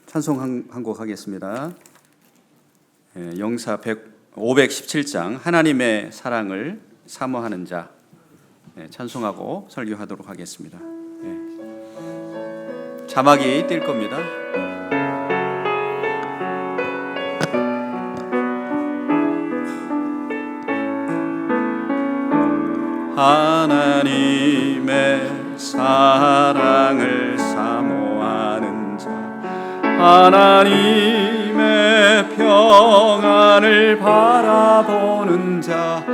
찬송 한 곡 하겠습니다. 영사 517장 하나님의 사랑을 사모하는 자 찬송하고 설교하도록 하겠습니다. 자막이 뜰 겁니다. 하나님의 사랑을 사모하는 자, 하나님의 평안을 바라보는 자,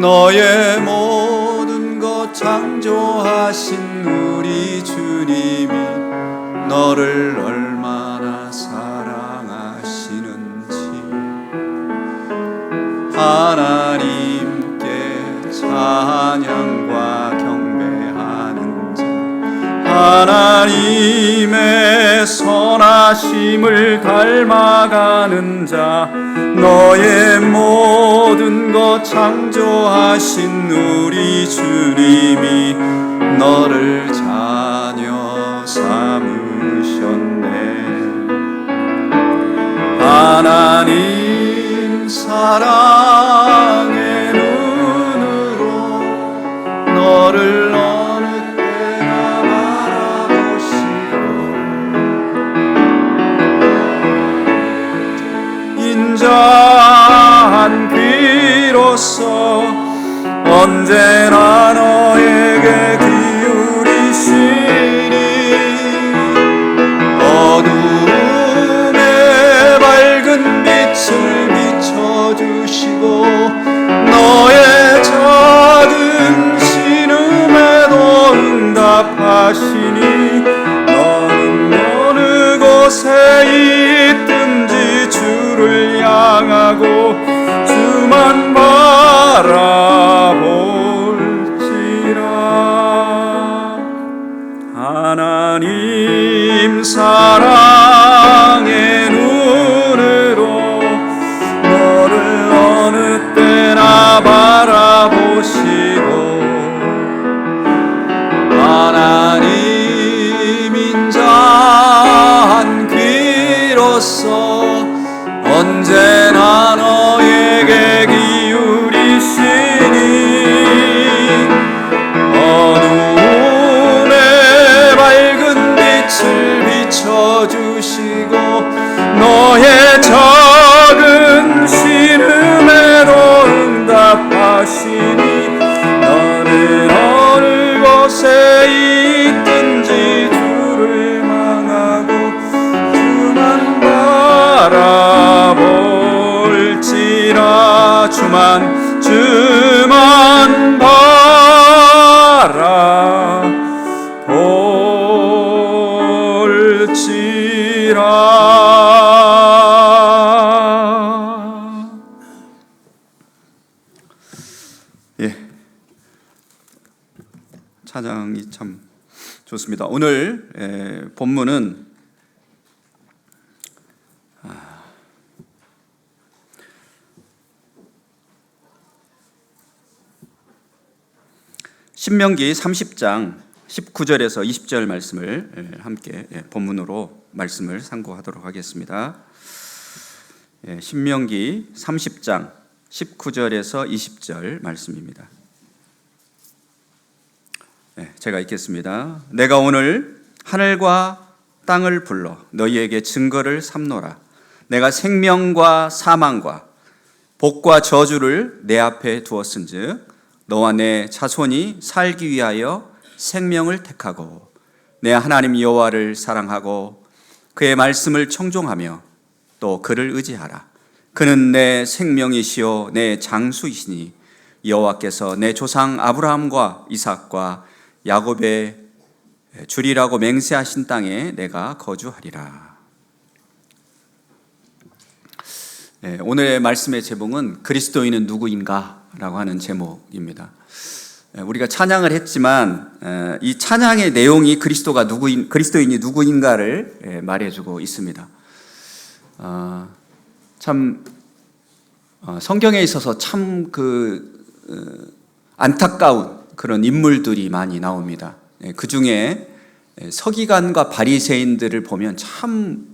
너의 모든 것 창조하신 우리 주님이 너를 얼마나 사랑하시는지 하나님께 찬양과 경배하는 자, 하나님의 선하심을 닮아가는 자, 너의 모든 것 창조하신 우리 주님이 너를 자녀 삼으셨네. 하나님 사랑의 눈으로 너를 어느 때나 바라보시고 인자한 귀로서 언제나 너에게 기울이시니 어두움에 밝은 빛을 비춰주시고 너의 작은 신음에도 응답하시니 너는 어느 곳에 있든지 주를 향하고 주만 바라볼지라. 하나님 사랑의 눈으로 너를 어느 때나 바라보시고 하나님 인자한 귀로서 언제나 너에게 기울이시니 어두움에 밝은 빛을 비춰주시고 너의 작은 신음에도 응답하시니 너는 어느 곳에 있든지 주를 망하고 주만 바라볼지라. 주만 바라볼지라. 찬양이 참 좋습니다. 오늘 본문은 신명기 30장 19절에서 20절 말씀을 함께 본문으로 말씀을 상고하도록 하겠습니다. 신명기 30장 19절에서 20절 말씀입니다. 제가 읽겠습니다. 내가 오늘 하늘과 땅을 불러 너희에게 증거를 삼노라. 내가 생명과 사망과 복과 저주를 내 앞에 두었은즉 너와 내 자손이 살기 위하여 생명을 택하고 내 하나님 여호와를 사랑하고 그의 말씀을 청종하며 또 그를 의지하라. 그는 내 생명이시요 내 장수이시니 여호와께서 내 조상 아브라함과 이삭과 야곱의 주리라고 맹세하신 땅에 내가 거주하리라. 오늘의 말씀의 제목은 그리스도인은 누구인가? 라고 하는 제목입니다. 우리가 찬양을 했지만 이 찬양의 내용이 그리스도인이 누구인가를 말해주고 있습니다. 참 성경에 있어서 참 안타까운 그런 인물들이 많이 나옵니다. 그 중에 서기관과 바리새인들을 보면 참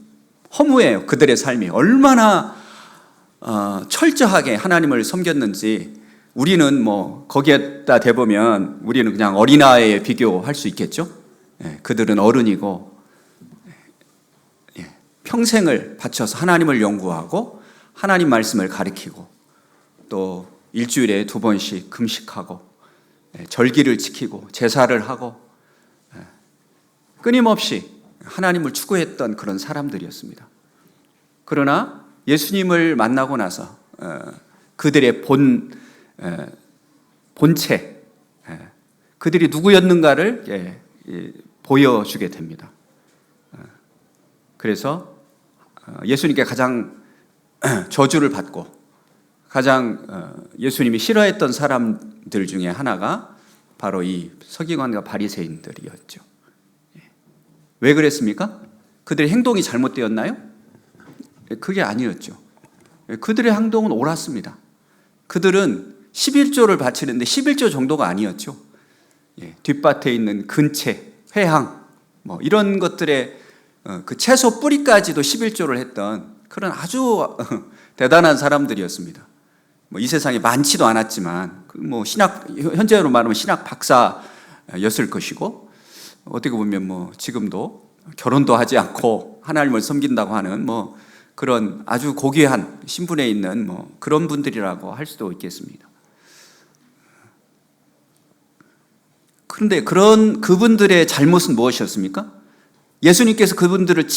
허무해요. 그들의 삶이 얼마나 철저하게 하나님을 섬겼는지. 우리는 뭐 거기에다 대보면 우리는 그냥 어린아이에 비교할 수 있겠죠. 그들은 어른이고 평생을 바쳐서 하나님을 연구하고 하나님 말씀을 가리키고 또 일주일에 2번씩 금식하고 절기를 지키고 제사를 하고 끊임없이 하나님을 추구했던 그런 사람들이었습니다. 그러나 예수님을 만나고 나서 그들의 본체, 그들이 누구였는가를 보여주게 됩니다. 그래서 예수님께 가장 저주를 받고 가장 예수님이 싫어했던 사람들 중에 하나가 바로 이 서기관과 바리새인들이었죠. 왜 그랬습니까? 그들의 행동이 잘못되었나요? 그게 아니었죠. 그들의 행동은 옳았습니다. 그들은 11조를 바치는데 11조 정도가 아니었죠. 뒷밭에 있는 근채, 회향 뭐 이런 것들의 그 채소 뿌리까지도 11조를 했던 그런 아주 대단한 사람들이었습니다. 뭐 이 세상에 많지도 않았지만 뭐 현재로 말하면 신학 박사였을 것이고, 어떻게 보면 뭐 지금도 결혼도 하지 않고 하나님을 섬긴다고 하는 뭐 그런 아주 고귀한 신분에 있는 뭐 그런 분들이라고 할 수도 있겠습니다. 그런데 그분들의 잘못은 무엇이었습니까? 예수님께서 그분들을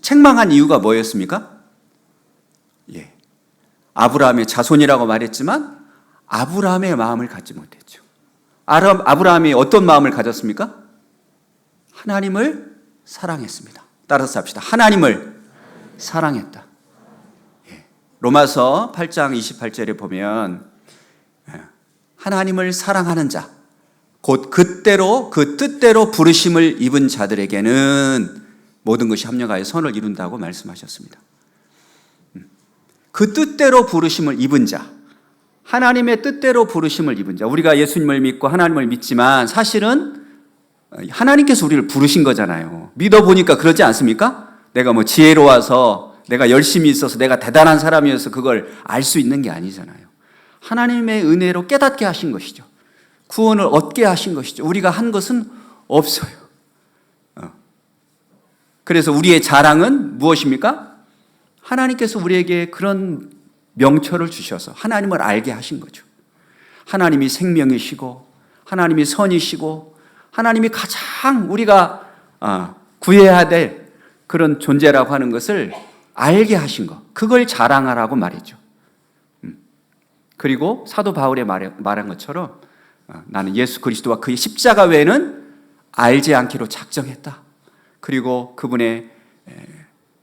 책망한 이유가 뭐였습니까? 아브라함의 자손이라고 말했지만 아브라함의 마음을 갖지 못했죠. 아브라함이 어떤 마음을 가졌습니까? 하나님을 사랑했습니다. 따라서 합시다. 하나님을 사랑했다. 로마서 8장 28절에 보면 하나님을 사랑하는 자, 곧 그 뜻대로 부르심을 입은 자들에게는 모든 것이 합력하여 선을 이룬다고 말씀하셨습니다. 그 뜻대로 부르심을 입은 자, 하나님의 뜻대로 부르심을 입은 자. 우리가 예수님을 믿고 하나님을 믿지만 사실은 하나님께서 우리를 부르신 거잖아요. 믿어보니까 그러지 않습니까? 내가 뭐 지혜로워서, 내가 열심히 있어서, 내가 대단한 사람이어서 그걸 알 수 있는 게 아니잖아요. 하나님의 은혜로 깨닫게 하신 것이죠. 구원을 얻게 하신 것이죠. 우리가 한 것은 없어요. 그래서 우리의 자랑은 무엇입니까? 하나님께서 우리에게 그런 명철을 주셔서 하나님을 알게 하신 거죠. 하나님이 생명이시고 하나님이 선이시고 하나님이 가장 우리가 구해야 될 그런 존재라고 하는 것을 알게 하신 것, 그걸 자랑하라고 말했죠. 그리고 사도 바울이 말한 것처럼 나는 예수 그리스도와 그의 십자가 외에는 알지 않기로 작정했다. 그리고 그분의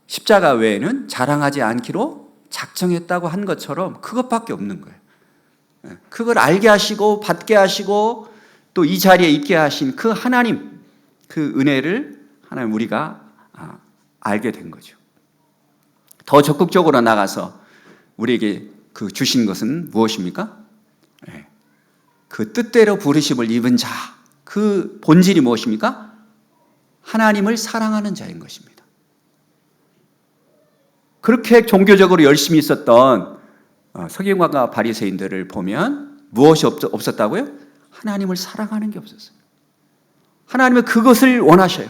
십자가 외에는 자랑하지 않기로 작정했다고 한 것처럼 그것밖에 없는 거예요. 그걸 알게 하시고 받게 하시고 또 이 자리에 있게 하신 그 하나님, 그 은혜를 하나님 우리가 알게 된 거죠. 더 적극적으로 나가서 우리에게 그 주신 것은 무엇입니까? 그 뜻대로 부르심을 입은 자, 그 본질이 무엇입니까? 하나님을 사랑하는 자인 것입니다. 그렇게 종교적으로 열심히 있었던 서기관과 바리새인들을 보면 무엇이 없었다고요? 하나님을 사랑하는 게 없었어요. 하나님은 그것을 원하셔요.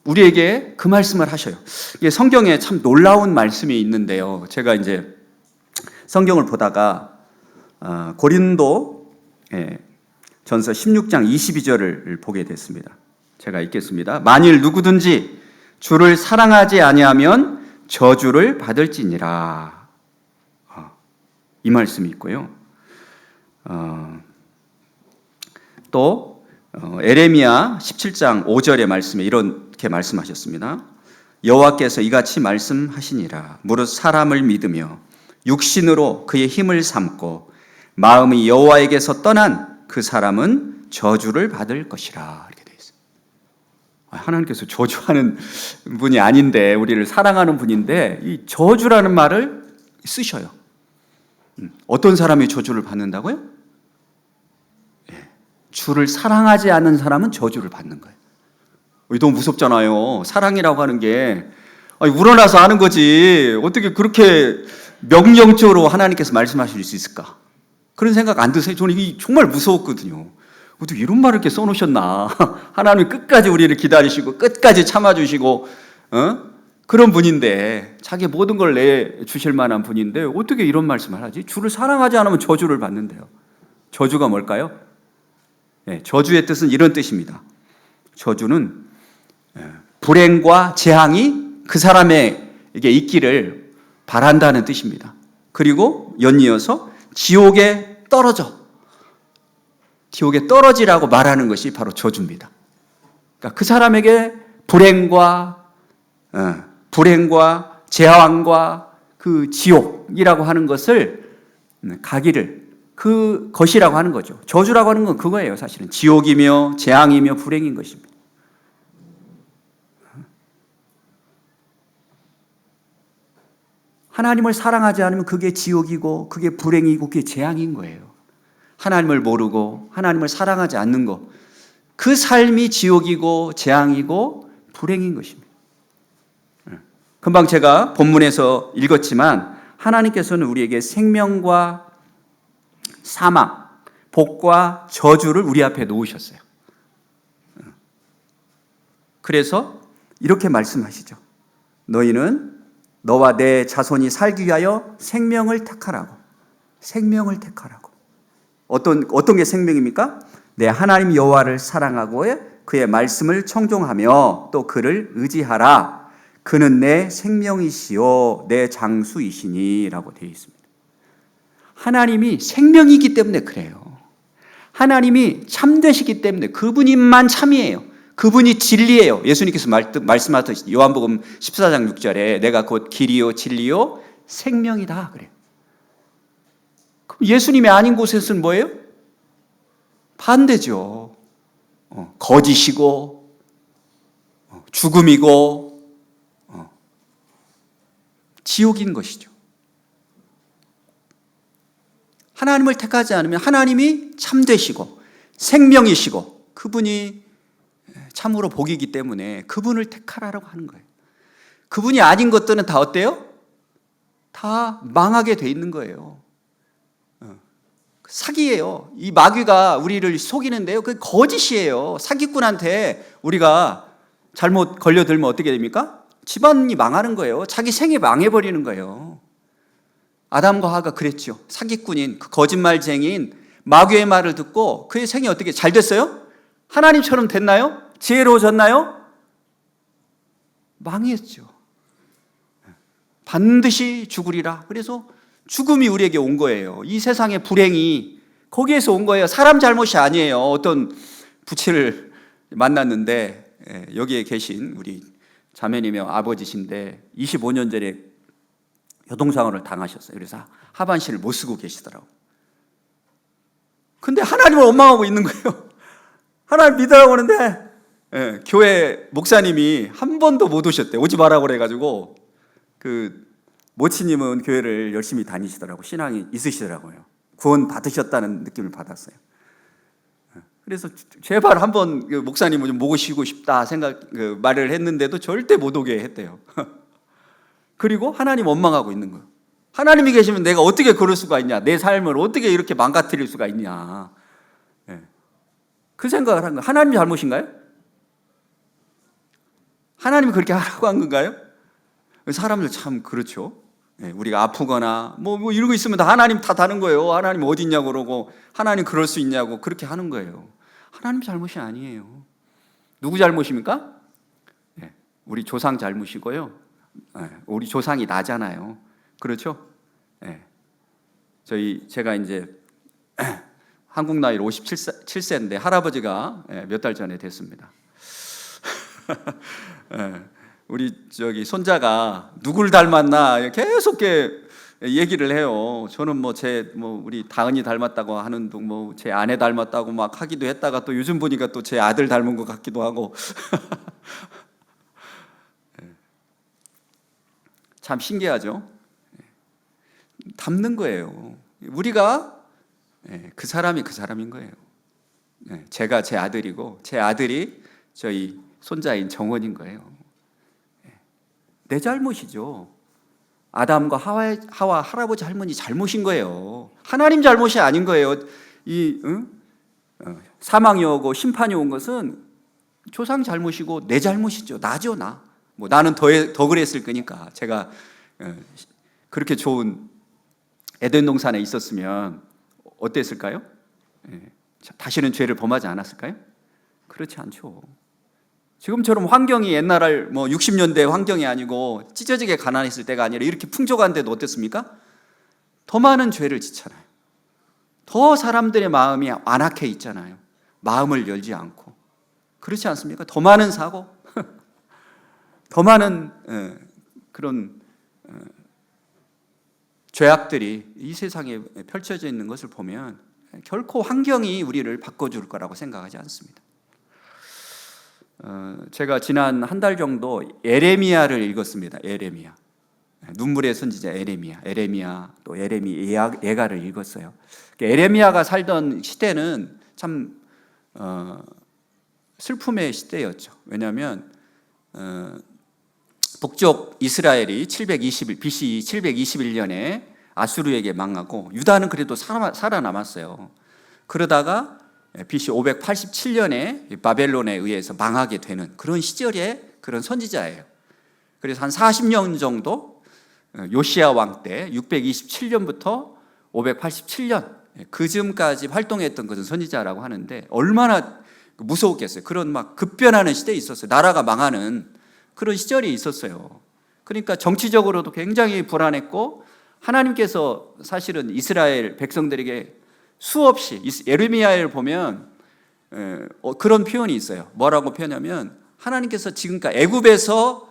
우리에게 그 말씀을 하셔요. 성경에 참 놀라운 말씀이 있는데요. 제가 이제 성경을 보다가 고린도 전서 16장 22절을 보게 됐습니다. 제가 읽겠습니다. 만일 누구든지 주를 사랑하지 아니하면 저주를 받을지니라. 이 말씀이 있고요. 또 에레미야 17장 5절의 말씀에 이렇게 말씀하셨습니다. 여호와께서 이같이 말씀하시니라. 무릇 사람을 믿으며 육신으로 그의 힘을 삼고 마음이 여호와에게서 떠난 그 사람은 저주를 받을 것이라. 이렇게 되어 있어요. 하나님께서 저주하는 분이 아닌데, 우리를 사랑하는 분인데 이 저주라는 말을 쓰셔요. 어떤 사람이 저주를 받는다고요? 주를 사랑하지 않는 사람은 저주를 받는 거예요. 너무 무섭잖아요. 사랑이라고 하는 게 우러나서 하는 거지. 어떻게 그렇게 명령적으로 하나님께서 말씀하실 수 있을까? 그런 생각 안 드세요? 저는 이게 정말 무서웠거든요. 어떻게 이런 말을 이렇게 써놓으셨나? 하나님이 끝까지 우리를 기다리시고 끝까지 참아주시고 그런 분인데, 자기 모든 걸 내주실 만한 분인데 어떻게 이런 말씀을 하지? 주를 사랑하지 않으면 저주를 받는데요. 저주가 뭘까요? 네, 저주의 뜻은 이런 뜻입니다. 저주는 불행과 재앙이 그 사람에게 있기를 바란다는 뜻입니다. 그리고 연이어서 지옥에 떨어지라고 말하는 것이 바로 저주입니다. 그러니까 그 사람에게 불행과 재앙과 그 지옥이라고 하는 것을 가기를, 그것이라고 하는 거죠. 저주라고 하는 건 그거예요. 사실은 지옥이며 재앙이며 불행인 것입니다. 하나님을 사랑하지 않으면 그게 지옥이고 그게 불행이고 그게 재앙인 거예요. 하나님을 모르고 하나님을 사랑하지 않는 것, 그 삶이 지옥이고 재앙이고 불행인 것입니다. 금방 제가 본문에서 읽었지만 하나님께서는 우리에게 생명과 사망, 복과 저주를 우리 앞에 놓으셨어요. 그래서 이렇게 말씀하시죠. 너희는 너와 내 자손이 살기 위하여 생명을 택하라고. 생명을 택하라고. 어떤 게 생명입니까? 내 하나님 여호와를 사랑하고 그의 말씀을 청종하며 또 그를 의지하라. 그는 내 생명이시요 내 장수이시니 라고 되어 있습니다. 하나님이 생명이기 때문에 그래요. 하나님이 참되시기 때문에, 그분이만 참이에요. 그분이 진리예요. 예수님께서 말씀하셨듯이 요한복음 14장 6절에 내가 곧 길이요 진리요 생명이다 그래요. 그럼 예수님이 아닌 곳에서는 뭐예요? 반대죠. 거짓이고 죽음이고 지옥인 것이죠. 하나님을 택하지 않으면 하나님이 참되시고 생명이시고 그분이 참으로 복이기 때문에 그분을 택하라고 하는 거예요. 그분이 아닌 것들은 다 어때요? 다 망하게 돼 있는 거예요. 사기예요. 이 마귀가 우리를 속이는데요, 그 거짓이에요. 사기꾼한테 우리가 잘못 걸려들면 어떻게 됩니까? 집안이 망하는 거예요. 자기 생이 망해버리는 거예요. 아담과 하와가 그랬죠. 사기꾼인 그 거짓말쟁이인 마귀의 말을 듣고 그의 생이 어떻게 잘 됐어요? 하나님처럼 됐나요? 지혜로워졌나요? 망했죠. 반드시 죽으리라. 그래서 죽음이 우리에게 온 거예요. 이 세상의 불행이 거기에서 온 거예요. 사람 잘못이 아니에요. 어떤 부치를 만났는데 여기에 계신 우리 자매님의 아버지신데 25년 전에 여동생을 당하셨어요. 그래서 하반신을 못 쓰고 계시더라고요. 근데 하나님을 원망하고 있는 거예요. 하나님 믿으라고 하는데 교회 목사님이 한 번도 못 오셨대요. 오지 마라고 그래가지고 그 모치님은 교회를 열심히 다니시더라고요. 신앙이 있으시더라고요. 구원 받으셨다는 느낌을 받았어요. 그래서 제발 한번 목사님을 좀 모시고 싶다 말을 했는데도 절대 못 오게 했대요. 그리고 하나님 원망하고 있는 거예요. 하나님이 계시면 내가 어떻게 그럴 수가 있냐, 내 삶을 어떻게 이렇게 망가뜨릴 수가 있냐, 그 생각을 한 거예요. 하나님 잘못인가요? 하나님이 그렇게 하라고 한 건가요? 사람들 참 그렇죠. 우리가 아프거나 뭐 이런 거 있으면 다 하나님 탓하는 거예요. 하나님 어디 있냐고 그러고 하나님 그럴 수 있냐고 그렇게 하는 거예요. 하나님 잘못이 아니에요. 누구 잘못입니까? 우리 조상 잘못이고요. 우리 조상이 나잖아요. 그렇죠? 제가 이제 한국 나이로 57세인데 할아버지가 몇 달 전에 됐습니다. 우리 손자가 누굴 닮았나 계속 얘기를 해요. 저는 우리 다은이 닮았다고 하는 둥 제 아내 닮았다고 막 하기도 했다가 또 요즘 보니까 또 제 아들 닮은 것 같기도 하고 참 신기하죠. 닮는 거예요. 우리가 그 사람이 그 사람인 거예요. 제가 제 아들이고 제 아들이 저희 손자인 정원인 거예요. 내 잘못이죠. 아담과 하와 할아버지 할머니 잘못인 거예요. 하나님 잘못이 아닌 거예요. 사망이 오고 심판이 온 것은 조상 잘못이고 내 잘못이죠. 나죠, 나. 뭐 나는 더 그랬을 거니까. 제가 그렇게 좋은 에덴 동산에 있었으면 어땠을까요? 다시는 죄를 범하지 않았을까요? 그렇지 않죠. 지금처럼 환경이 옛날 뭐 60년대 환경이 아니고 찢어지게 가난했을 때가 아니라 이렇게 풍족한데도 어땠습니까? 더 많은 죄를 짓잖아요. 더 사람들의 마음이 완악해 있잖아요. 마음을 열지 않고. 그렇지 않습니까? 더 많은 사고, 더 많은 그런 죄악들이 이 세상에 펼쳐져 있는 것을 보면 결코 환경이 우리를 바꿔줄 거라고 생각하지 않습니다. 제가 지난 한 달 정도 에레미야를 읽었습니다. 에레미야, 눈물의 선지자 에레미야, 또 에레미 예가를 읽었어요. 에레미야가 살던 시대는 참 슬픔의 시대였죠. 왜냐하면 북쪽 이스라엘이 BC 721년에 아수르에게 망하고 유다는 그래도 살아남았어요. 그러다가 BC 587년에 바벨론에 의해서 망하게 되는 그런 시절의 그런 선지자예요. 그래서 한 40년 정도 요시야 왕 때 627년부터 587년 그 즈음까지 활동했던 것은 선지자라고 하는데 얼마나 무서웠겠어요. 그런 막 급변하는 시대에 있었어요. 나라가 망하는 그런 시절이 있었어요. 그러니까 정치적으로도 굉장히 불안했고 하나님께서 사실은 이스라엘 백성들에게 수없이 예레미야를 보면 그런 표현이 있어요. 뭐라고 표현하면 하나님께서 지금까지 애굽에서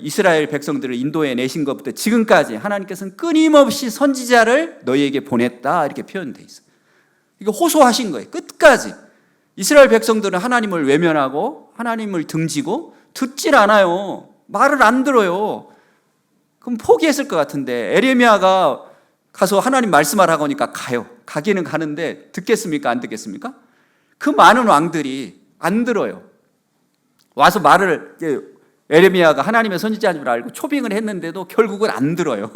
이스라엘 백성들을 인도해 내신 것부터 지금까지 하나님께서는 끊임없이 선지자를 너희에게 보냈다 이렇게 표현되어 있어요. 이거 호소하신 거예요. 끝까지. 이스라엘 백성들은 하나님을 외면하고 하나님을 등지고 듣질 않아요. 말을 안 들어요. 그럼 포기했을 것 같은데 에레미야가 가서 하나님 말씀하라고 하니까 가요. 가기는 가는데 듣겠습니까? 안 듣겠습니까? 그 많은 왕들이 안 들어요. 와서 말을 에레미야가 하나님의 선지자인 줄 알고 초빙을 했는데도 결국은 안 들어요.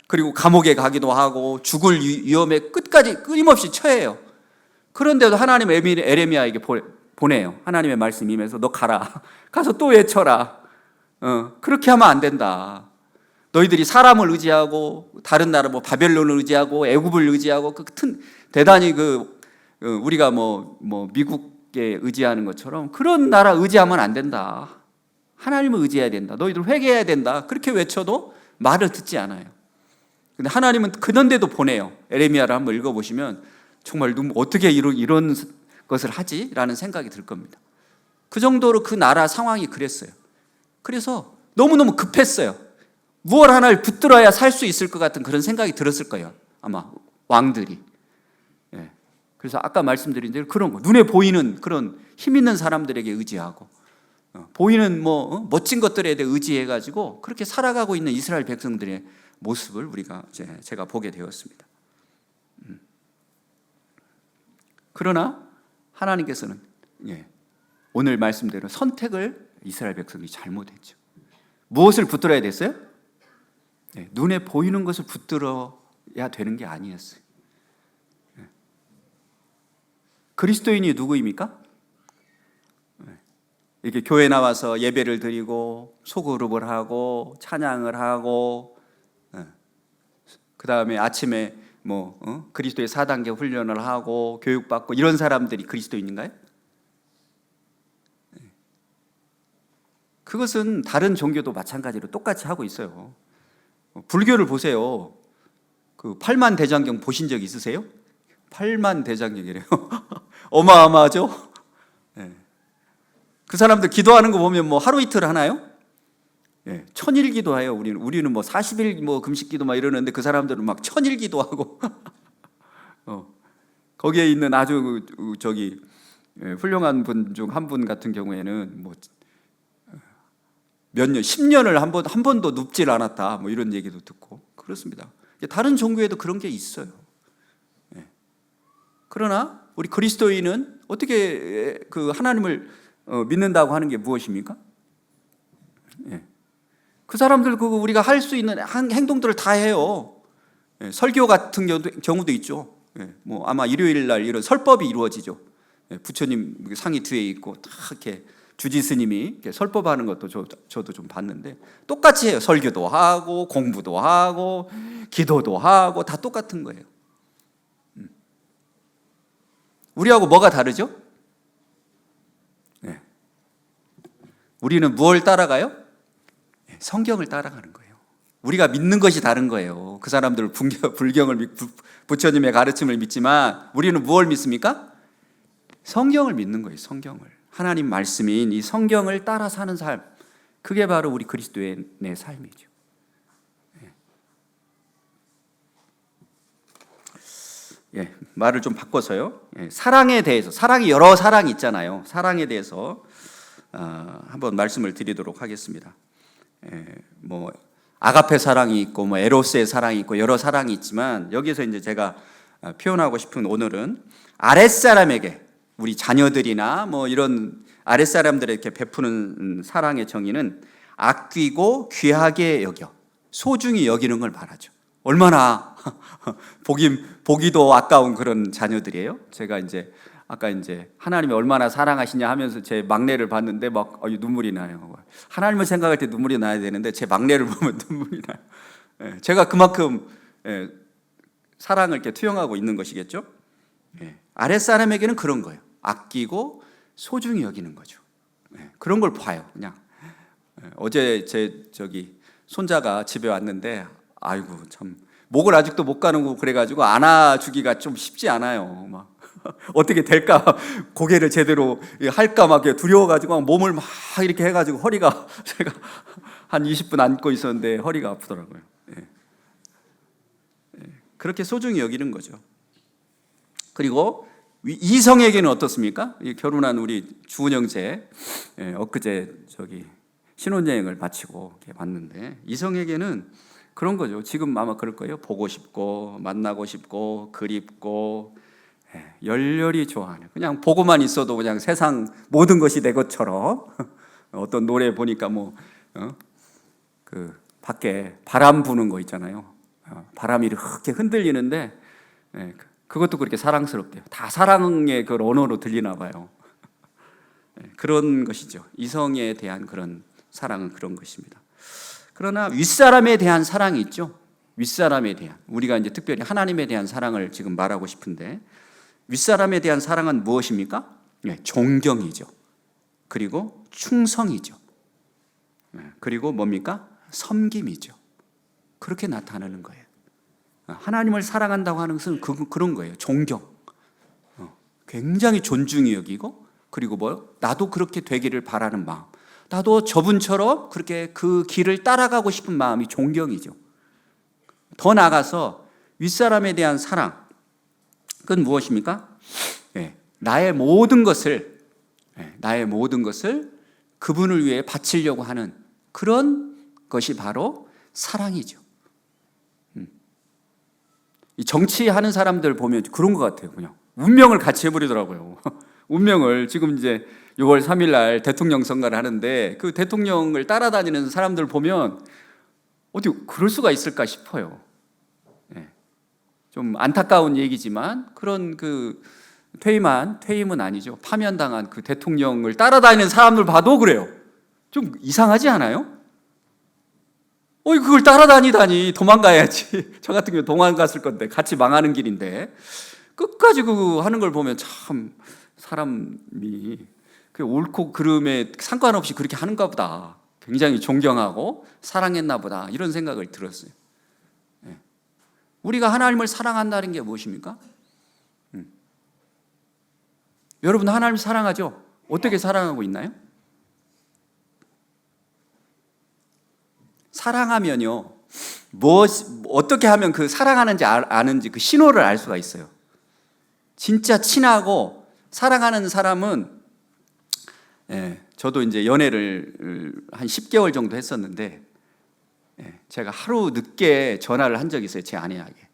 그리고 감옥에 가기도 하고 죽을 위험에 끝까지 끊임없이 처해요. 그런데도 하나님 에레미야에게 보내요. 하나님의 말씀이 임해서 너 가라. 가서 또 외쳐라. 그렇게 하면 안 된다. 너희들이 사람을 의지하고 다른 나라 뭐 바벨론을 의지하고 애굽을 의지하고 대단히 우리가 뭐 미국에 의지하는 것처럼 그런 나라 의지하면 안 된다. 하나님을 의지해야 된다. 너희들 회개해야 된다. 그렇게 외쳐도 말을 듣지 않아요. 근데 하나님은 그런데도 보내요. 에레미야를 한번 읽어보시면 정말 어떻게 이런 것을 하지? 라는 생각이 들 겁니다. 그 정도로 그 나라 상황이 그랬어요. 그래서 너무너무 급했어요. 무엇 하나를 붙들어야 살 수 있을 것 같은 그런 생각이 들었을 거예요. 아마 왕들이. 그래서 아까 말씀드린 대로 그런 거, 눈에 보이는 그런 힘 있는 사람들에게 의지하고 보이는 멋진 것들에 대해 의지해가지고 그렇게 살아가고 있는 이스라엘 백성들의 모습을 제가 보게 되었습니다. 그러나 하나님께서는 오늘 말씀대로 선택을 이스라엘 백성이 잘못했죠. 무엇을 붙들어야 됐어요? 눈에 보이는 것을 붙들어야 되는 게 아니었어요. 그리스도인이 누구입니까? 이렇게 교회 나와서 예배를 드리고 소그룹을 하고 찬양을 하고 그 다음에 아침에 그리스도의 4단계 훈련을 하고 교육받고 이런 사람들이 그리스도인인가요? 그것은 다른 종교도 마찬가지로 똑같이 하고 있어요. 불교를 보세요. 그 8만 대장경 보신 적 있으세요? 8만 대장경이래요. 어마어마하죠? 그 사람들 기도하는 거 보면 하루 이틀 하나요? 1000일 기도해요. 우리는 40일 금식 기도 이러는데 그 사람들은 막 1000일 기도하고 거기에 있는 아주 훌륭한 분 중 한 분 같은 경우에는 몇 년, 10년을 한 번도 눕질 않았다. 이런 얘기도 듣고 그렇습니다. 다른 종교에도 그런 게 있어요. 그러나 우리 그리스도인은 어떻게 하나님을 믿는다고 하는 게 무엇입니까? 예. 그 사람들 우리가 할 수 있는 행동들을 다 해요. 예. 설교 같은 경우도 있죠. 예. 뭐 아마 일요일 날 이런 설법이 이루어지죠. 예. 부처님 상이 뒤에 있고 다 이렇게 주지스님이 이렇게 설법하는 것도 저도 좀 봤는데 똑같이 해요. 설교도 하고 공부도 하고 기도도 하고 다 똑같은 거예요. 우리하고 뭐가 다르죠? 네. 우리는 무엇을 따라가요? 성경을 따라가는 거예요. 우리가 믿는 것이 다른 거예요. 그 사람들은 불경을 부처님의 가르침을 믿지만 우리는 무엇을 믿습니까? 성경을 믿는 거예요. 성경을. 하나님 말씀인 이 성경을 따라 사는 삶, 그게 바로 우리 그리스도인의 삶이죠. 예, 말을 좀 바꿔서요. 예, 사랑에 대해서, 사랑이 여러 사랑이 있잖아요. 사랑에 대해서 한번 말씀을 드리도록 하겠습니다. 예, 뭐 아가페 사랑이 있고, 뭐 에로스의 사랑이 있고 여러 사랑이 있지만 여기서 이제 제가 표현하고 싶은 오늘은 아랫사람에게 우리 자녀들이나 뭐 이런 아랫사람들에게 베푸는 사랑의 정의는 아끼고 귀하게 여겨 소중히 여기는 걸 말하죠. 얼마나 보기도 아까운 그런 자녀들이에요. 제가 이제 아까 이제 하나님이 얼마나 사랑하시냐 하면서 제 막내를 봤는데 막 눈물이 나요. 하나님을 생각할 때 눈물이 나야 되는데 제 막내를 보면 눈물이 나요. 제가 그만큼 사랑을 이렇게 투영하고 있는 것이겠죠. 아랫사람에게는 그런 거예요. 아끼고 소중히 여기는 거죠. 그런 걸 봐요. 그냥 어제 제 손자가 집에 왔는데 아이고 참 목을 아직도 못 가누고 그래가지고 안아주기가 좀 쉽지 않아요. 막 어떻게 될까, 고개를 제대로 할까 막 두려워가지고 몸을 막 이렇게 해가지고 허리가 제가 한 20분 앉고 있었는데 허리가 아프더라고요. 그렇게 소중히 여기는 거죠. 그리고 이성에게는 어떻습니까? 결혼한 우리 주은영제 엊그제 신혼여행을 마치고 이렇게 봤는데 이성에게는 그런 거죠. 지금 아마 그럴 거예요. 보고 싶고 만나고 싶고 그립고 열렬히 좋아하는, 그냥 보고만 있어도 그냥 세상 모든 것이 내 것처럼. 어떤 노래 보니까 그 밖에 바람 부는 거 있잖아요. 바람이 이렇게 흔들리는데 그것도 그렇게 사랑스럽대요. 다 사랑의 그 언어로 들리나 봐요. 그런 것이죠. 이성에 대한 그런 사랑은 그런 것입니다. 그러나 윗사람에 대한 사랑이 있죠. 윗사람에 대한, 우리가 이제 특별히 하나님에 대한 사랑을 지금 말하고 싶은데 윗사람에 대한 사랑은 무엇입니까? 존경이죠. 그리고 충성이죠. 그리고 뭡니까? 섬김이죠. 그렇게 나타나는 거예요. 하나님을 사랑한다고 하는 것은 그런 거예요. 존경. 굉장히 존중히 여기고, 그리고 나도 그렇게 되기를 바라는 마음, 나도 저분처럼 그렇게 그 길을 따라가고 싶은 마음이 존경이죠. 더 나아가서 윗사람에 대한 사랑, 그건 무엇입니까? 나의 모든 것을 그분을 위해 바치려고 하는 그런 것이 바로 사랑이죠. 이 정치하는 사람들 보면 그런 것 같아요. 그냥 운명을 같이 해버리더라고요. 운명을 지금 이제 6월 3일 날 대통령 선거를 하는데 그 대통령을 따라다니는 사람들 보면 어떻게 그럴 수가 있을까 싶어요. 좀 안타까운 얘기지만 그런 퇴임은 아니죠. 파면당한 그 대통령을 따라다니는 사람들 봐도 그래요. 좀 이상하지 않아요? 그걸 따라다니다니, 도망가야지. 저 같은 경우 도망갔을 건데, 같이 망하는 길인데 끝까지 하는 걸 보면 참 사람이 그 옳고 그름에 상관없이 그렇게 하는가 보다, 굉장히 존경하고 사랑했나 보다, 이런 생각을 들었어요. 우리가 하나님을 사랑한다는 게 무엇입니까? 여러분 하나님을 사랑하죠? 어떻게 사랑하고 있나요? 사랑하면요, 어떻게 하면 그 사랑하는지 아는지 그 신호를 알 수가 있어요. 진짜 친하고 사랑하는 사람은, 저도 이제 연애를 한 10개월 정도 했었는데, 제가 하루 늦게 전화를 한 적이 있어요. 제 아내에게.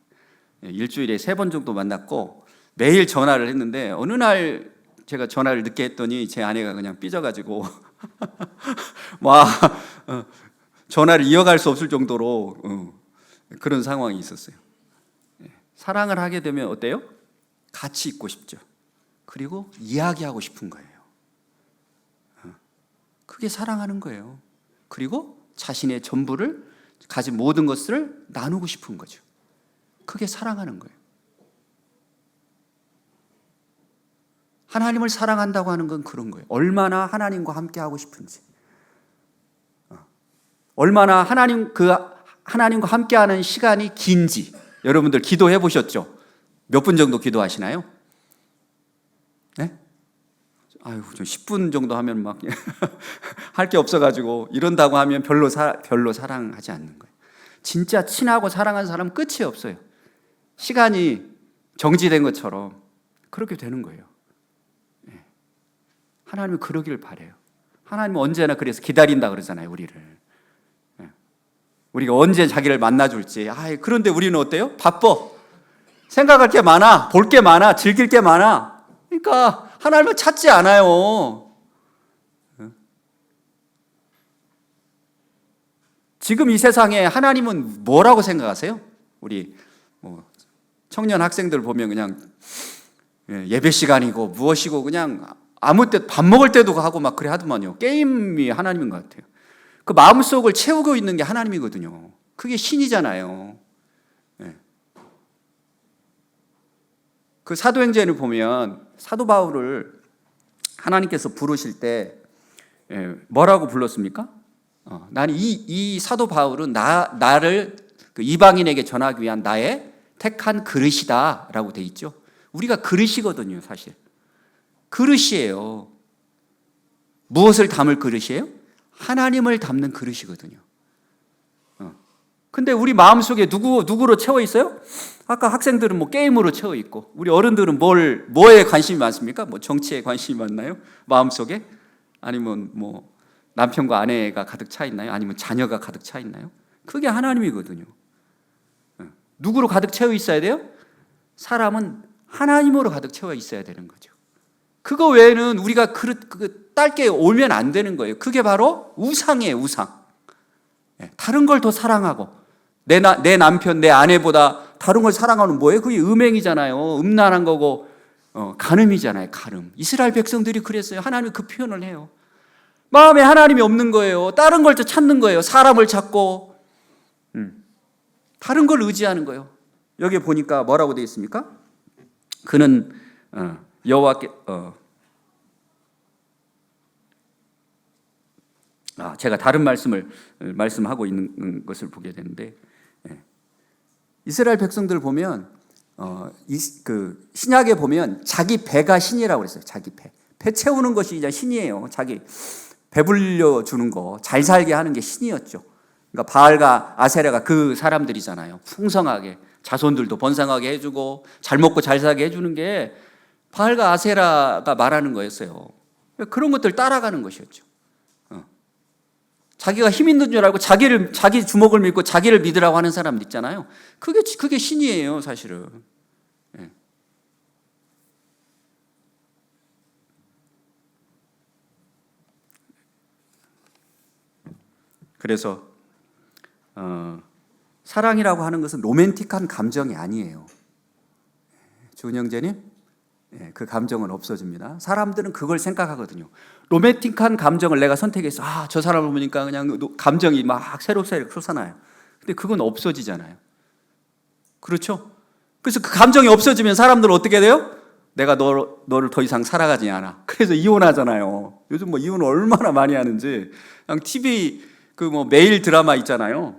일주일에 3번 정도 만났고 매일 전화를 했는데 어느 날 제가 전화를 늦게 했더니 제 아내가 그냥 삐져가지고 막 전화를 이어갈 수 없을 정도로 그런 상황이 있었어요. 사랑을 하게 되면 어때요? 같이 있고 싶죠. 그리고 이야기하고 싶은 거예요. 그게 사랑하는 거예요. 그리고 자신의 전부를 가진 모든 것을 나누고 싶은 거죠. 그게 사랑하는 거예요. 하나님을 사랑한다고 하는 건 그런 거예요. 얼마나 하나님과 함께 하고 싶은지, 얼마나 하나님과 함께하는 시간이 긴지. 여러분들 기도해 보셨죠? 몇 분 정도 기도하시나요? 네? 아유, 좀 10분 정도 하면 막 할 게 없어가지고 이런다고 하면 별로 사랑하지 않는 거예요. 진짜 친하고 사랑하는 사람은 끝이 없어요. 시간이 정지된 것처럼 그렇게 되는 거예요. 하나님은 그러기를 바래요. 하나님은 언제나 그래서 기다린다 그러잖아요, 우리를. 우리가 언제 자기를 만나줄지. 그런데 우리는 어때요? 바빠. 생각할 게 많아, 볼 게 많아, 즐길 게 많아. 그러니까 하나님을 찾지 않아요. 지금 이 세상에 하나님은 뭐라고 생각하세요? 우리 청년 학생들 보면 그냥 예배 시간이고 무엇이고 그냥 아무 때 밥 먹을 때도 하고 막 그래 하더만요. 게임이 하나님인 것 같아요. 그 마음속을 채우고 있는 게 하나님이거든요. 그게 신이잖아요. 그 사도행전을 보면 사도 바울을 하나님께서 부르실 때 뭐라고 불렀습니까? 나는 이 사도 바울은 나를 그 이방인에게 전하기 위한 나의 택한 그릇이다 라고 돼 있죠. 우리가 그릇이거든요. 사실 그릇이에요. 무엇을 담을 그릇이에요? 하나님을 담는 그릇이거든요. 근데 우리 마음속에 누구로 채워 있어요? 아까 학생들은 뭐 게임으로 채워 있고, 우리 어른들은 뭐에 관심이 많습니까? 뭐 정치에 관심이 많나요? 마음속에? 아니면 뭐 남편과 아내가 가득 차 있나요? 아니면 자녀가 가득 차 있나요? 그게 하나님이거든요. 누구로 가득 채워 있어야 돼요? 사람은 하나님으로 가득 채워 있어야 되는 거죠. 그거 외에는 우리가 딸게 오면 안 되는 거예요. 그게 바로 우상이에요, 우상. 다른 걸 더 사랑하고, 내 남편, 내 아내보다 다른 걸 사랑하는 뭐예요? 그게 음행이잖아요. 음란한 거고, 간음이잖아요, 간음. 이스라엘 백성들이 그랬어요. 하나님이 그 표현을 해요. 마음에 하나님이 없는 거예요. 다른 걸 찾는 거예요. 사람을 찾고, 다른 걸 의지하는 거예요. 여기 보니까 뭐라고 되어 있습니까? 그는 여호와께 제가 다른 말씀하고 있는 것을 보게 되는데, 이스라엘 백성들 보면 그 신약에 보면 자기 배가 신이라고 그랬어요. 자기 배 채우는 것이 이제 신이에요. 자기 배불려 주는 거, 잘 살게 하는 게 신이었죠. 그러니까 바알과 아세라가 그 사람들이잖아요. 풍성하게 자손들도 번성하게 해주고 잘 먹고 잘 살게 해주는 게 바알과 아세라가 말하는 거였어요. 그런 것들 따라가는 것이었죠. 자기가 힘 있는 줄 알고 자기 주먹을 믿고 자기를 믿으라고 하는 사람들 있잖아요. 그게 신이에요, 사실은. 그래서 사랑이라고 하는 것은 로맨틱한 감정이 아니에요. 주은영제님, 그 감정은 없어집니다. 사람들은 그걸 생각하거든요. 로맨틱한 감정을 내가 선택해서 저 사람을 보니까 그냥 감정이 막 새록새록 솟아나요. 근데 그건 없어지잖아요. 그렇죠? 그래서 그 감정이 없어지면 사람들은 어떻게 돼요? 내가 너를 더 이상 사랑하지 않아. 그래서 이혼하잖아요. 요즘 뭐 이혼을 얼마나 많이 하는지. 그냥 TV 매일 드라마 있잖아요.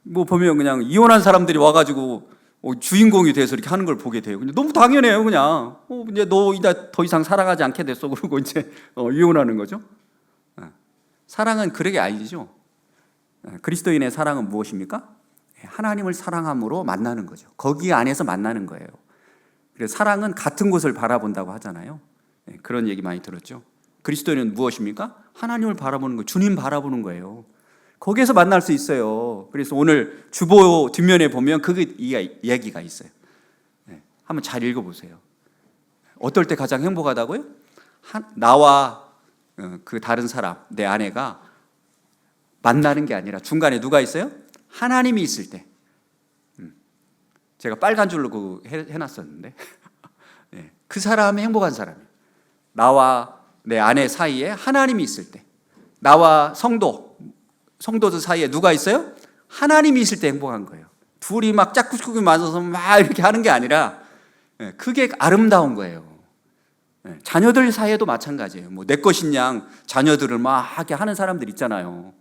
뭐 보면 그냥 이혼한 사람들이 와가지고 주인공이 돼서 이렇게 하는 걸 보게 돼요. 근데 너무 당연해요, 그냥. 이제 너 이제 더 이상 사랑하지 않게 됐어. 그러고 이제 이혼하는 거죠. 사랑은 그런 게 아니죠. 그리스도인의 사랑은 무엇입니까? 하나님을 사랑함으로 만나는 거죠. 거기 안에서 만나는 거예요. 그래서 사랑은 같은 곳을 바라본다고 하잖아요. 그런 얘기 많이 들었죠. 그리스도인은 무엇입니까? 하나님을 바라보는 거예요. 주님 바라보는 거예요. 거기에서 만날 수 있어요. 그래서 오늘 주보 뒷면에 보면 그 이야기가 있어요. 한번 잘 읽어보세요. 어떨 때 가장 행복하다고요? 나와 그 다른 사람, 내 아내가 만나는 게 아니라 중간에 누가 있어요? 하나님이 있을 때. 제가 빨간 줄로 해놨었는데 그 사람이 행복한 사람이에요. 나와 내 아내 사이에 하나님이 있을 때, 나와 성도들 사이에 누가 있어요? 하나님이 있을 때 행복한 거예요. 둘이 막 짝꿍짝꿍 맞아서 막 이렇게 하는 게 아니라 그게 아름다운 거예요. 자녀들 사이에도 마찬가지예요. 뭐 내 것인 양 자녀들을 막 하게 하는 사람들 있잖아요.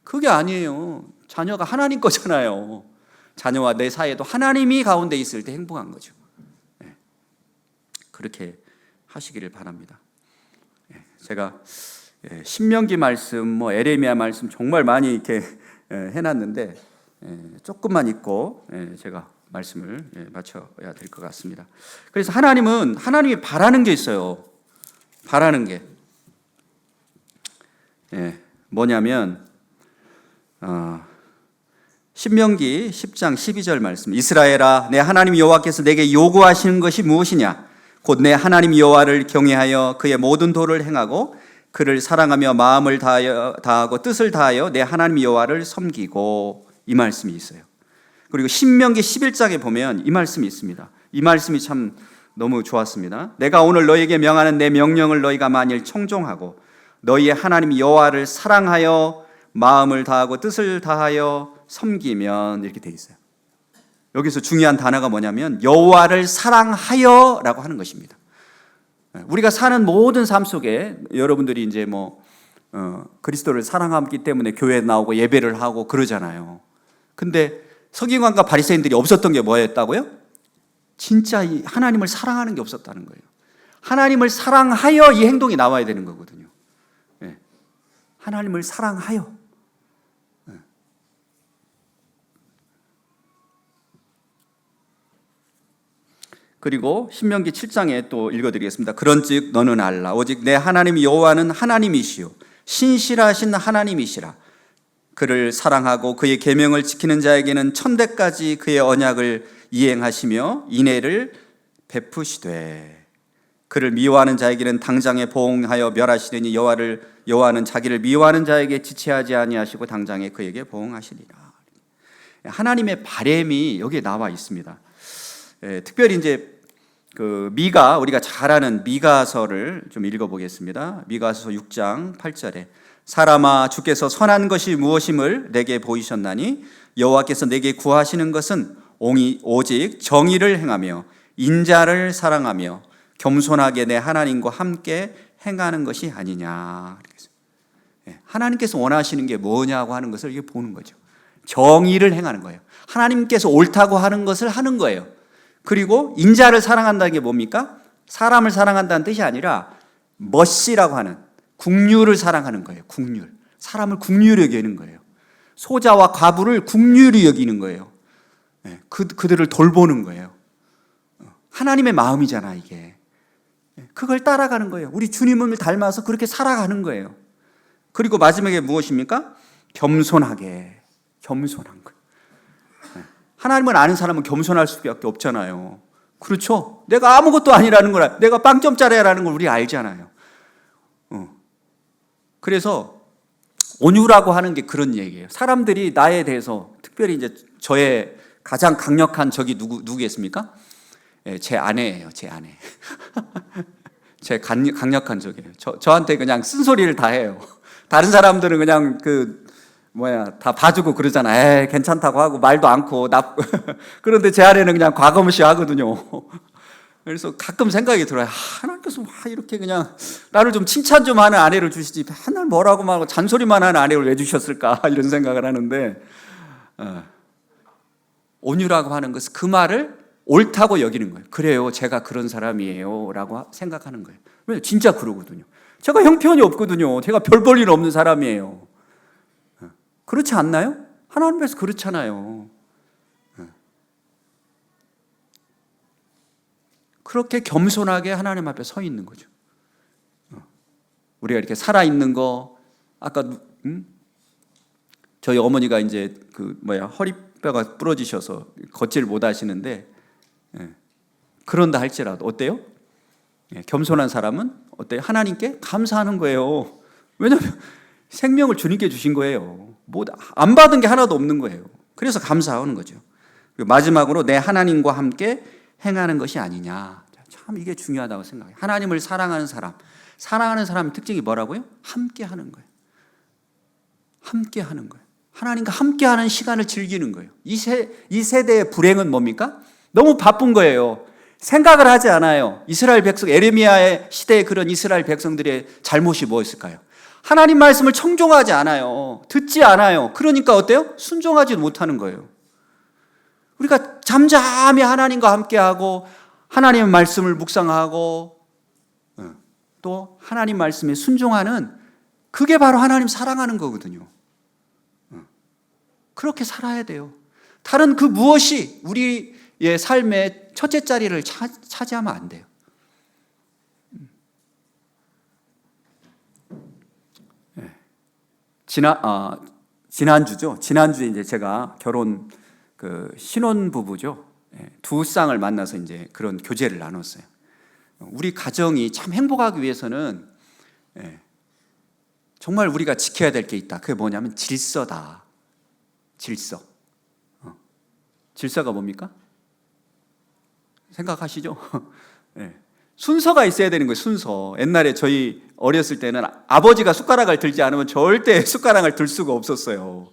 그게 아니에요. 자녀가 하나님 거잖아요. 자녀와 내 사이에도 하나님이 가운데 있을 때 행복한 거죠. 그렇게 하시기를 바랍니다. 제가 신명기 말씀, 뭐 에레미야 말씀 정말 많이 이렇게 해놨는데 조금만 읽고 제가 말씀을 마쳐야 될 것 같습니다. 그래서 하나님이 바라는 게 있어요. 바라는 게 뭐냐면 신명기 10장 12절 말씀, 이스라엘아 내 하나님 여호와께서 내게 요구하시는 것이 무엇이냐? 곧 내 하나님 여호와를 경외하여 그의 모든 도를 행하고 그를 사랑하며 마음을 다하고 뜻을 다하여 내 하나님 여호와를 섬기고, 이 말씀이 있어요. 그리고 신명기 11장에 보면 이 말씀이 있습니다. 이 말씀이 참 너무 좋았습니다. 내가 오늘 너희에게 명하는 내 명령을 너희가 만일 청종하고 너희의 하나님 여호와를 사랑하여 마음을 다하고 뜻을 다하여 섬기면, 이렇게 돼 있어요. 여기서 중요한 단어가 뭐냐면 여호와를 사랑하여라고 하는 것입니다. 우리가 사는 모든 삶 속에 여러분들이 이제 그리스도를 사랑하기 때문에 교회에 나오고 예배를 하고 그러잖아요. 근데 서기관과 바리새인들이 없었던 게 뭐였다고요? 진짜 이 하나님을 사랑하는 게 없었다는 거예요. 하나님을 사랑하여 이 행동이 나와야 되는 거거든요. 하나님을 사랑하여. 그리고 신명기 7장에 또 읽어드리겠습니다. 그런즉 너는 알라 오직 내 하나님 여호와는 하나님이시요 신실하신 하나님이시라. 그를 사랑하고 그의 계명을 지키는 자에게는 천대까지 그의 언약을 이행하시며 인애를 베푸시되 그를 미워하는 자에게는 당장에 보응하여 멸하시리니 여호와는 자기를 미워하는 자에게 지체하지 아니하시고 당장에 그에게 보응하시리라. 하나님의 바램이 여기에 나와 있습니다. 특별히 이제 미가, 우리가 잘 아는 미가서를 좀 읽어보겠습니다. 미가서 6장 8절에 사람아 주께서 선한 것이 무엇임을 내게 보이셨나니 여호와께서 내게 구하시는 것은 오직 정의를 행하며 인자를 사랑하며 겸손하게 내 하나님과 함께 행하는 것이 아니냐. 하나님께서 원하시는 게 뭐냐고 하는 것을 이게 보는 거죠. 정의를 행하는 거예요. 하나님께서 옳다고 하는 것을 하는 거예요. 그리고 인자를 사랑한다는 게 뭡니까? 사람을 사랑한다는 뜻이 아니라 멋이라고 하는 국률을 사랑하는 거예요. 국률. 사람을 국률이 여기는 거예요. 소자와 과부를 국률이 여기는 거예요. 그들을 돌보는 거예요. 하나님의 마음이잖아 이게. 그걸 따라가는 거예요. 우리 주님을 닮아서 그렇게 살아가는 거예요. 그리고 마지막에 무엇입니까? 겸손하게. 겸손한 거예요. 하나님을 아는 사람은 겸손할 수밖에 없잖아요. 그렇죠? 내가 아무것도 아니라는 걸, 내가 빵점짜리라는 걸 우리 알잖아요. 그래서 온유라고 하는 게 그런 얘기예요. 사람들이 나에 대해서, 특별히 이제 저의 가장 강력한 적이 누구겠습니까? 제 아내예요. 제 아내. 제 강력한 적이에요. 저한테 그냥 쓴소리를 다 해요. 다른 사람들은 그냥 다 봐주고 그러잖아. 괜찮다고 하고 말도 않고 그런데 제 아내는 그냥 과거무시 하거든요. 그래서 가끔 생각이 들어요. 하나님께서 이렇게 그냥 나를 좀 칭찬 좀 하는 아내를 주시지 맨날 뭐라고 말하고 잔소리만 하는 아내를 왜 주셨을까 이런 생각을 하는데, 온유라고 하는 것은 그 말을 옳다고 여기는 거예요. 그래요, 제가 그런 사람이에요 라고 생각하는 거예요. 왜냐면 진짜 그러거든요. 제가 형편이 없거든요. 제가 별 볼 일 없는 사람이에요. 그렇지 않나요? 하나님 앞에서 그렇잖아요. 그렇게 겸손하게 하나님 앞에 서 있는 거죠. 우리가 이렇게 살아있는 거, 아까 저희 어머니가 이제 허리뼈가 부러지셔서 걷지를 못 하시는데, 그런다 할지라도 어때요? 겸손한 사람은 어때요? 하나님께 감사하는 거예요. 왜냐하면 생명을 주님께 주신 거예요. 뭐 안 받은 게 하나도 없는 거예요. 그래서 감사하는 거죠. 그리고 마지막으로 내 하나님과 함께 행하는 것이 아니냐. 참 이게 중요하다고 생각해요. 하나님을 사랑하는 사람의 특징이 뭐라고요? 함께 하는 거예요. 함께 하는 거예요. 하나님과 함께 하는 시간을 즐기는 거예요. 이 세대의 불행은 뭡니까? 너무 바쁜 거예요. 생각을 하지 않아요. 이스라엘 백성, 에레미야의 시대의 그런 이스라엘 백성들의 잘못이 뭐였을까요? 하나님 말씀을 청종하지 않아요. 듣지 않아요. 그러니까 어때요? 순종하지 못하는 거예요. 우리가 잠잠히 하나님과 함께하고 하나님의 말씀을 묵상하고 또 하나님 말씀에 순종하는, 그게 바로 하나님 사랑하는 거거든요. 그렇게 살아야 돼요. 다른 그 무엇이 우리의 삶의 첫째 자리를 차지하면 안 돼요. 지난주에 이제 제가 결혼 신혼 부부죠. 두 쌍을 만나서 이제 그런 교제를 나눴어요. 우리 가정이 참 행복하기 위해서는 정말 우리가 지켜야 될 게 있다. 그게 뭐냐면 질서다. 질서. 질서가 뭡니까? 생각하시죠? 순서가 있어야 되는 거예요. 순서. 옛날에 저희 어렸을 때는 아버지가 숟가락을 들지 않으면 절대 숟가락을 들 수가 없었어요.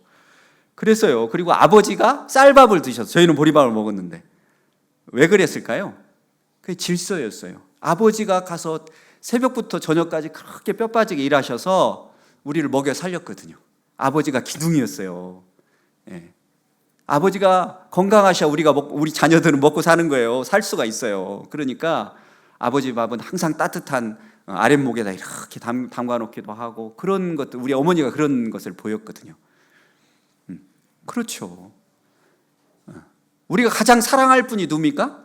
그래서요. 그리고 아버지가 쌀밥을 드셨어요. 저희는 보리밥을 먹었는데. 왜 그랬을까요? 그게 질서였어요. 아버지가 가서 새벽부터 저녁까지 그렇게 뼈 빠지게 일하셔서 우리를 먹여 살렸거든요. 아버지가 기둥이었어요. 아버지가 건강하셔야 우리 자녀들은 먹고 사는 거예요. 살 수가 있어요. 그러니까 아버지 밥은 항상 따뜻한 아랫목에다 이렇게 담가 놓기도 하고, 그런 것들, 우리 어머니가 그런 것을 보였거든요. 그렇죠. 우리가 가장 사랑할 분이 누굽니까?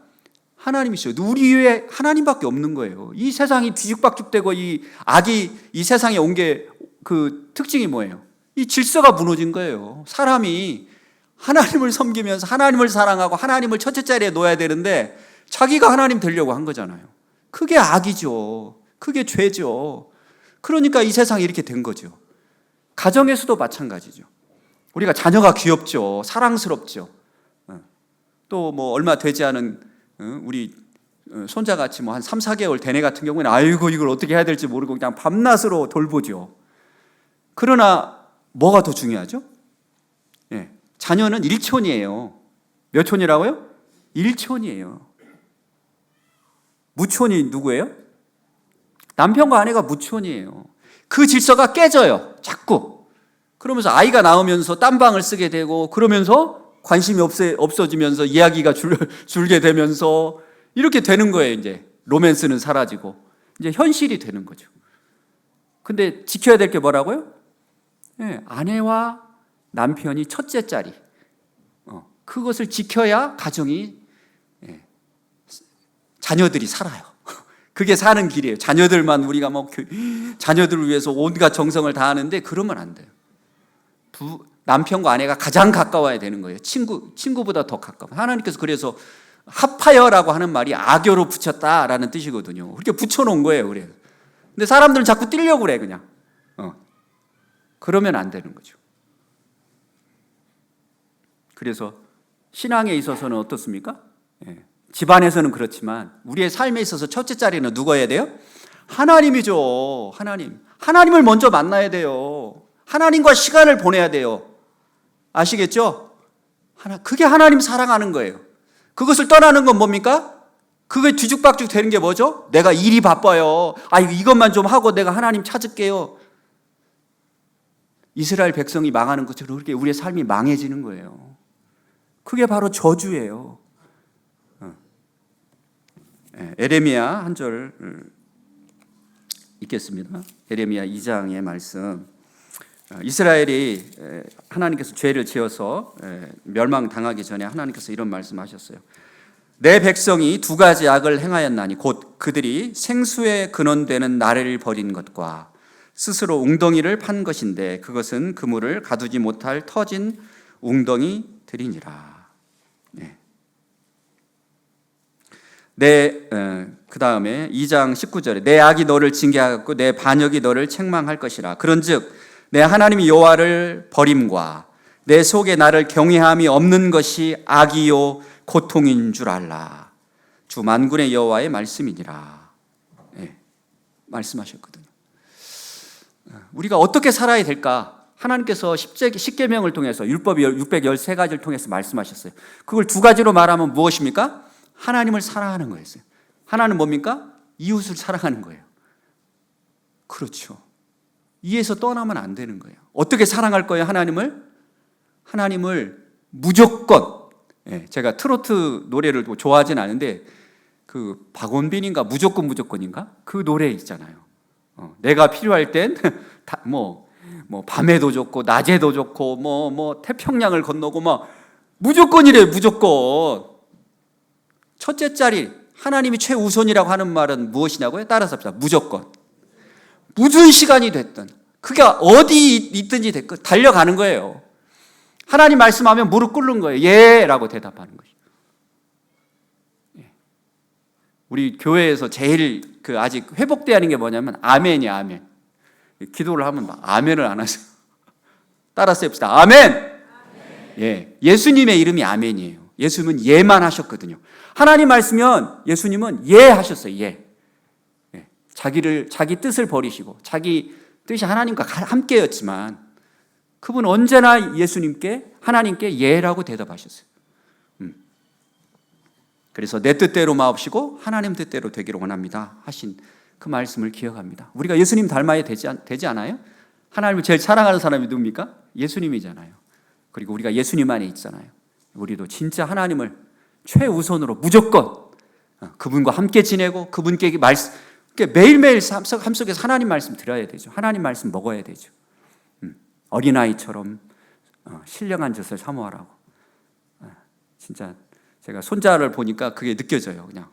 하나님이시죠. 우리 위에 하나님밖에 없는 거예요. 이 세상이 뒤죽박죽되고 이 악이 이 세상에 온 게 그 특징이 뭐예요? 이 질서가 무너진 거예요. 사람이 하나님을 섬기면서 하나님을 사랑하고 하나님을 첫째 자리에 놓아야 되는데 자기가 하나님 되려고 한 거잖아요. 그게 악이죠. 그게 죄죠. 그러니까 이 세상이 이렇게 된 거죠. 가정에서도 마찬가지죠. 우리가 자녀가 귀엽죠. 사랑스럽죠. 또 뭐 얼마 되지 않은 우리 손자같이 뭐 한 3, 4개월 된 애 같은 경우는 아이고 이걸 어떻게 해야 될지 모르고 그냥 밤낮으로 돌보죠. 그러나 뭐가 더 중요하죠? 자녀는 1촌이에요. 몇 촌이라고요? 1촌이에요. 무촌이 누구예요? 남편과 아내가 무촌이에요. 그 질서가 깨져요. 자꾸. 그러면서 아이가 나오면서 딴방을 쓰게 되고, 그러면서 관심이 없어지면서 이야기가 줄게 되면서 이렇게 되는 거예요. 이제 로맨스는 사라지고 이제 현실이 되는 거죠. 근데 지켜야 될 게 뭐라고요? 아내와 남편이 첫째 자리. 그것을 지켜야 가정이, 자녀들이 살아요. 그게 사는 길이에요. 자녀들만 우리가 자녀들을 위해서 온갖 정성을 다하는데 그러면 안 돼요. 남편과 아내가 가장 가까워야 되는 거예요. 친구보다 더 가까워. 하나님께서 그래서 합하여라고 하는 말이 악교로 붙였다라는 뜻이거든요. 그렇게 붙여놓은 거예요. 그래요. 근데 사람들은 자꾸 뛰려고 그래 그냥. 그러면 안 되는 거죠. 그래서 신앙에 있어서는 어떻습니까? 집안에서는 그렇지만 우리의 삶에 있어서 첫째 자리는 누가 해야 돼요? 하나님이죠. 하나님을 먼저 만나야 돼요. 하나님과 시간을 보내야 돼요. 아시겠죠? 그게 하나님 사랑하는 거예요. 그것을 떠나는 건 뭡니까? 그게 뒤죽박죽 되는 게 뭐죠? 내가 일이 바빠요. 이것만 좀 하고 내가 하나님 찾을게요. 이스라엘 백성이 망하는 것처럼 그렇게 우리의 삶이 망해지는 거예요. 그게 바로 저주예요. 에레미야 한 절 읽겠습니다. 에레미야 2장의 말씀. 이스라엘이 하나님께서 죄를 지어서 멸망당하기 전에 하나님께서 이런 말씀하셨어요. 내 백성이 두 가지 악을 행하였나니 곧 그들이 생수의 근원되는 나래를 버린 것과 스스로 웅덩이를 판 것인데 그것은 그물을 가두지 못할 터진 웅덩이들이니라. 그 다음에 2장 19절에 내 악이 너를 징계하고 내 반역이 너를 책망할 것이라. 그런즉 내 하나님 여호와를 버림과 내 속에 나를 경외함이 없는 것이 악이요 고통인 줄 알라. 주 만군의 여호와의 말씀이니라. 네, 말씀하셨거든요. 우리가 어떻게 살아야 될까? 하나님께서 십계명을 통해서 율법 613가지를 통해서 말씀하셨어요. 그걸 두 가지로 말하면 무엇입니까? 하나님을 사랑하는 거였어요. 하나는 뭡니까? 이웃을 사랑하는 거예요. 그렇죠. 이에서 떠나면 안 되는 거예요. 어떻게 사랑할 거예요? 하나님을 무조건. 제가 트로트 노래를 좋아하진 않은데 그 박원빈인가 무조건인가 그 노래 있잖아요. 내가 필요할 땐 뭐 밤에도 좋고 낮에도 좋고 뭐 태평양을 건너고 막 무조건이래. 무조건. 첫째 자리 하나님이 최우선이라고 하는 말은 무엇이냐고요? 따라서 합시다. 무조건. 무슨 시간이 됐든 그게 어디 있든지 됐든 달려가는 거예요. 하나님 말씀하면 무릎 꿇는 거예요. 예 라고 대답하는 거죠. 우리 교회에서 제일 아직 회복돼야 하는 게 뭐냐면 아멘이야. 아멘. 기도를 하면 막 아멘을 안 하세요. 따라서 합시다. 아멘. 예, 예수님의 이름이 아멘이에요. 예수님은 예만 하셨거든요. 하나님 말씀이면 예수님은 예 하셨어요. 예. 자기 뜻을 버리시고 자기 뜻이 하나님과 함께였지만 그분은 언제나 하나님께 예라고 대답하셨어요. 그래서 내 뜻대로 마옵시고 하나님 뜻대로 되기를 원합니다 하신 그 말씀을 기억합니다. 우리가 예수님 닮아야 되지 않아요? 하나님을 제일 사랑하는 사람이 누굽니까? 예수님이잖아요. 그리고 우리가 예수님 안에 있잖아요. 우리도 진짜 하나님을 최우선으로 무조건 그분과 함께 지내고 그분께 매일매일 삶 속에서 하나님 말씀 들어야 되죠. 하나님 말씀 먹어야 되죠. 어린아이처럼 신령한 젖을 사모하라고. 진짜 제가 손자를 보니까 그게 느껴져요. 그냥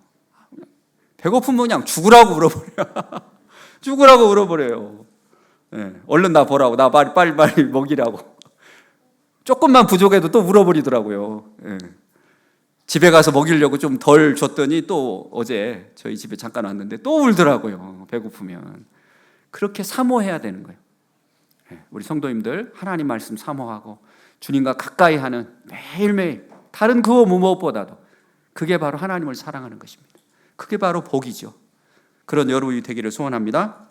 배고프면 그냥 죽으라고 울어버려요. 죽으라고 울어버려요. 얼른 나 보라고. 나 빨리 먹이라고. 조금만 부족해도 또 울어버리더라고요. 집에 가서 먹이려고 좀 덜 줬더니 또 어제 저희 집에 잠깐 왔는데 또 울더라고요. 배고프면. 그렇게 사모해야 되는 거예요. 우리 성도님들 하나님 말씀 사모하고 주님과 가까이 하는 매일매일 다른 그 무엇보다도 그게 바로 하나님을 사랑하는 것입니다. 그게 바로 복이죠. 그런 여러분이 되기를 소원합니다.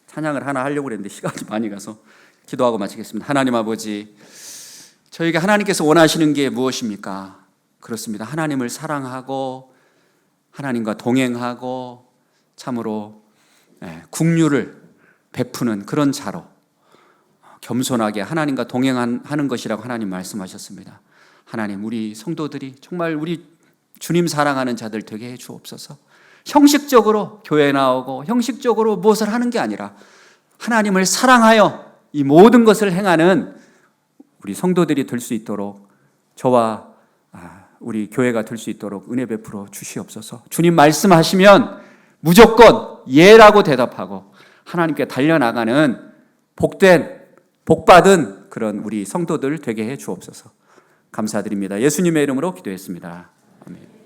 찬양을 하나 하려고 그랬는데 시간이 많이 가서 기도하고 마치겠습니다. 하나님 아버지, 저에게 하나님께서 원하시는 게 무엇입니까? 그렇습니다. 하나님을 사랑하고 하나님과 동행하고 참으로 긍휼을 베푸는 그런 자로 겸손하게 하나님과 동행하는 것이라고 하나님 말씀하셨습니다. 하나님, 우리 성도들이 정말 우리 주님 사랑하는 자들 되게 해 주옵소서. 형식적으로 교회 나오고 형식적으로 무엇을 하는 게 아니라 하나님을 사랑하여 이 모든 것을 행하는 우리 성도들이 될 수 있도록 저와 우리 교회가 될 수 있도록 은혜 베풀어 주시옵소서. 주님 말씀하시면 무조건 예라고 대답하고 하나님께 달려나가는 복받은 그런 우리 성도들 되게 해 주옵소서. 감사드립니다. 예수님의 이름으로 기도했습니다. 아멘.